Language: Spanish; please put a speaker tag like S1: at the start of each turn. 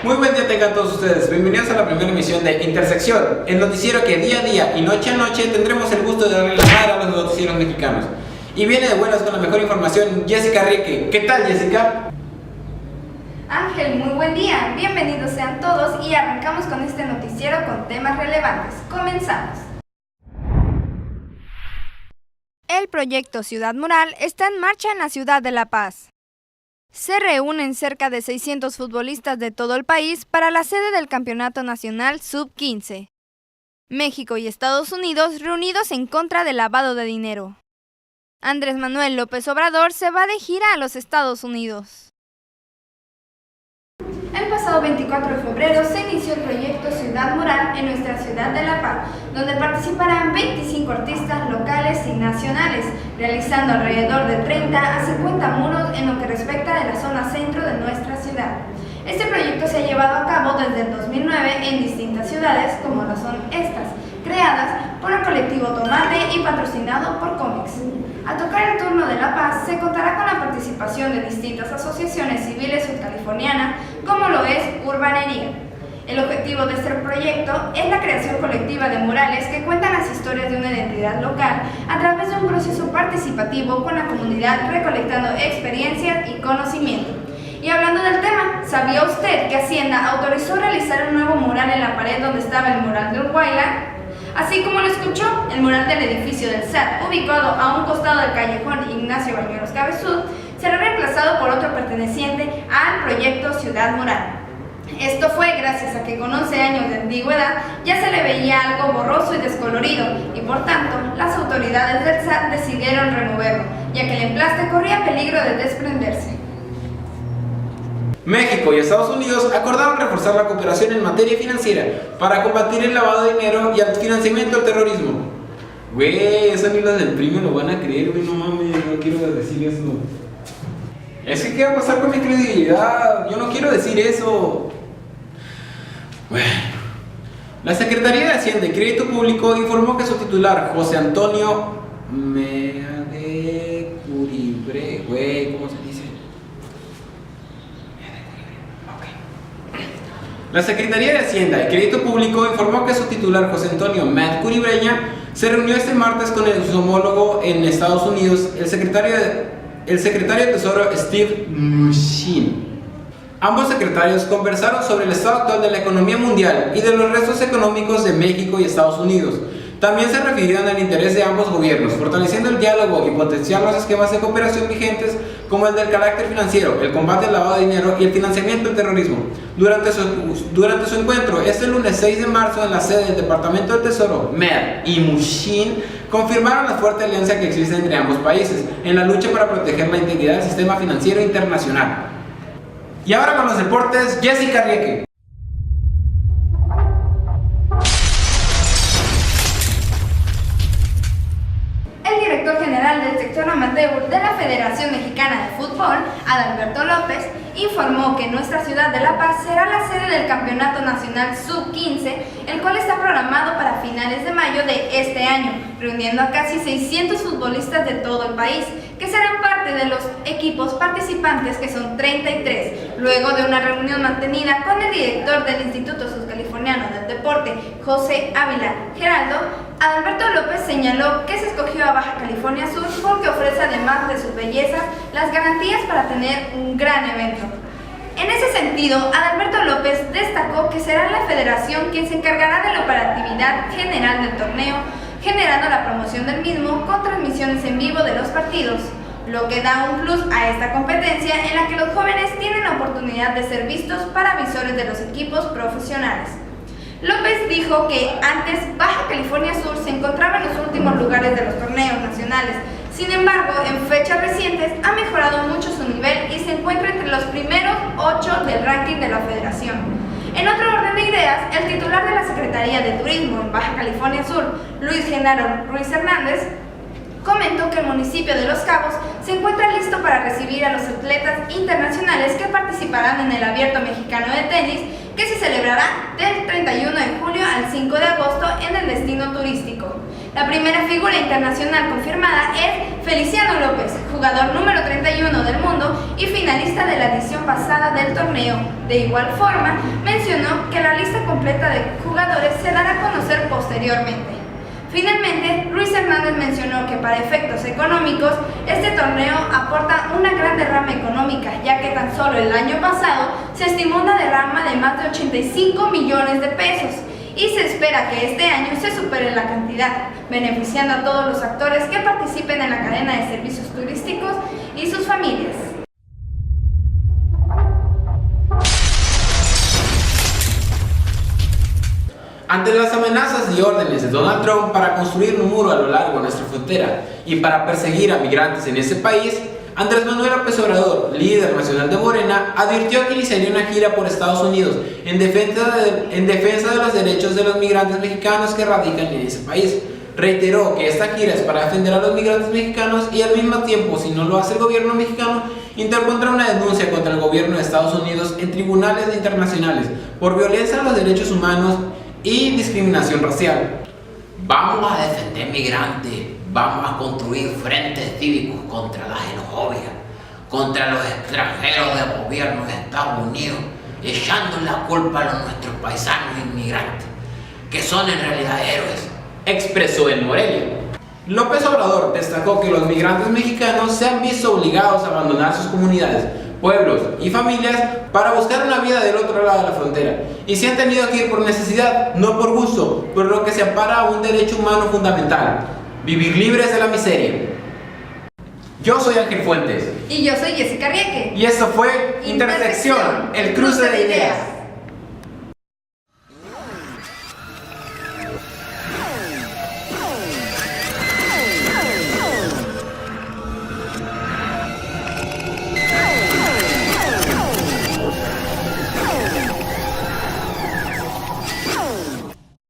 S1: Muy buen día tengan todos ustedes, bienvenidos a la primera emisión de Intersección, el noticiero que día a día y noche a noche tendremos el gusto de darle la madre a los noticieros mexicanos. Y viene de buenas con la mejor información, Jessica Rieke. ¿Qué tal, Jessica?
S2: Ángel, muy buen día, bienvenidos sean todos y arrancamos con este noticiero con temas relevantes. Comenzamos. El proyecto Ciudad Mural está en marcha en la ciudad de La Paz. Se reúnen cerca de 600 futbolistas de todo el país para la sede del Campeonato Nacional Sub-15. México y Estados Unidos reunidos en contra del lavado de dinero. Andrés Manuel López Obrador se va de gira a los Estados Unidos. El pasado 24 de febrero se inició el proyecto Ciudad Mural en nuestra ciudad de La Paz, donde participarán 25 artistas locales y nacionales, realizando alrededor de 30 a 50 muros en lo que respecta de la zona centro de nuestra ciudad. Este proyecto se ha llevado a cabo desde el 2009 en distintas ciudades, como lo son estas, creadas por el colectivo Tomate y patrocinado por Comex. Al tocar el turno de La Paz, se contará con la participación de distintas asociaciones civiles sudcalifornianas, como lo es Urbanería. El objetivo de este proyecto es la creación colectiva de murales que cuentan las historias de una identidad local a través de un proceso participativo con la comunidad, recolectando experiencias y conocimiento. Y hablando del tema, ¿sabía usted que Hacienda autorizó realizar un nuevo mural en la pared donde estaba el mural de Uruguayla? Así como lo escuchó, el mural del edificio del SAT, ubicado a un costado del callejón Ignacio Bañuelos Cabezud, será reemplazado por otro perteneciente al proyecto Ciudad Mural. Esto fue gracias a que con 11 años de antigüedad ya se le veía algo borroso y descolorido y por tanto las autoridades del SAT decidieron removerlo, ya que el emplaste corría peligro de desprenderse.
S1: México y Estados Unidos acordaron reforzar la cooperación en materia financiera para combatir el lavado de dinero y el financiamiento del terrorismo. Güey, eso ni los del PRI me lo van a creer, güey, no mames, no quiero decir eso. Es que ¿qué va a pasar con mi credibilidad? Yo no quiero decir eso. Bueno, la Secretaría de Hacienda y Crédito Público informó que su titular, José Antonio Meade-Curibre, güey, ¿cómo se dice? La Secretaría de Hacienda y Crédito Público informó que su titular, José Antonio Meade-Curibreña, se reunió este martes con su homólogo en Estados Unidos, el secretario de Tesoro Steve Mnuchin. Ambos secretarios conversaron sobre el estado actual de la economía mundial y de los restos económicos de México y Estados Unidos. También se refirieron al interés de ambos gobiernos, fortaleciendo el diálogo y potenciar los esquemas de cooperación vigentes como el del carácter financiero, el combate al lavado de dinero y el financiamiento del terrorismo. Durante su encuentro, este lunes 6 de marzo, en la sede del Departamento del Tesoro, Meade y Mnuchin confirmaron la fuerte alianza que existe entre ambos países en la lucha para proteger la integridad del sistema financiero internacional. Y ahora con los deportes, Jessica Rieke.
S2: El director general del sector amateur de la Federación Mexicana de Fútbol, Adalberto López, informó que nuestra ciudad de La Paz será la sede del Campeonato Nacional Sub-15, el cual está programado para finales de mayo de este año, reuniendo a casi 600 futbolistas de todo el país, que serán parte de los equipos participantes, que son 33. Luego de una reunión mantenida con el director del Instituto Sudcaliforniano del Deporte, José Ávila Geraldo, Adalberto López señaló que se escogió a Baja California Sur porque ofrece, además de sus bellezas, las garantías para tener un gran evento. En ese sentido, Adalberto López destacó que será la federación quien se encargará de la operatividad general del torneo, generando la promoción del mismo con transmisiones en vivo de los partidos, lo que da un plus a esta competencia en la que los jóvenes tienen la oportunidad de ser vistos para visores de los equipos profesionales. López dijo que antes Baja California Sur se encontraba en los últimos lugares de los torneos nacionales. Sin embargo, en fechas recientes ha mejorado mucho su nivel y se encuentra entre los primeros 8 del ranking de la federación. En otro orden de ideas, el titular de la Secretaría de Turismo en Baja California Sur, Luis Genaro Ruiz Hernández, comentó que el municipio de Los Cabos se encuentra listo para recibir a los atletas internacionales que participarán en el Abierto Mexicano de Tenis, que se celebrará del 31 de julio al 5 de agosto en el destino turístico. La primera figura internacional confirmada es Feliciano López, jugador número 31 del mundo y finalista de la edición pasada del torneo. De igual forma, mencionó que la lista completa de jugadores se dará a conocer posteriormente. Finalmente, Luis Hernández mencionó que para efectos económicos, este torneo aporta una gran derrama económica, ya que tan solo el año pasado se estimó una derrama de más de 85 millones de pesos y se espera que este año se supere la cantidad, beneficiando a todos los actores que participen en la cadena de servicios turísticos y sus familias.
S1: Ante las amenazas y órdenes de Donald Trump para construir un muro a lo largo de nuestra frontera y para perseguir a migrantes en ese país, Andrés Manuel López Obrador, líder nacional de Morena, advirtió que iniciaría una gira por Estados Unidos en defensa de los derechos de los migrantes mexicanos que radican en ese país. Reiteró que esta gira es para defender a los migrantes mexicanos y al mismo tiempo, si no lo hace el gobierno mexicano, interpondrrá una denuncia contra el gobierno de Estados Unidos en tribunales internacionales por violencia a los derechos humanos y discriminación racial.
S3: Vamos a defender migrantes, vamos a construir frentes cívicos contra la xenofobia, contra los extranjeros del gobierno de Estados Unidos, echando la culpa a nuestros paisanos inmigrantes, que son en realidad héroes,
S1: expresó en Morelia. López Obrador destacó que los migrantes mexicanos se han visto obligados a abandonar sus comunidades, pueblos y familias para buscar una vida del otro lado de la frontera y se han tenido que ir por necesidad, no por gusto, por lo que se ampara un derecho humano fundamental: vivir libres de la miseria. Yo soy Ángel Fuentes
S2: Y yo soy Jessica Rieke.
S1: y esto fue Intersección, el cruce de ideas.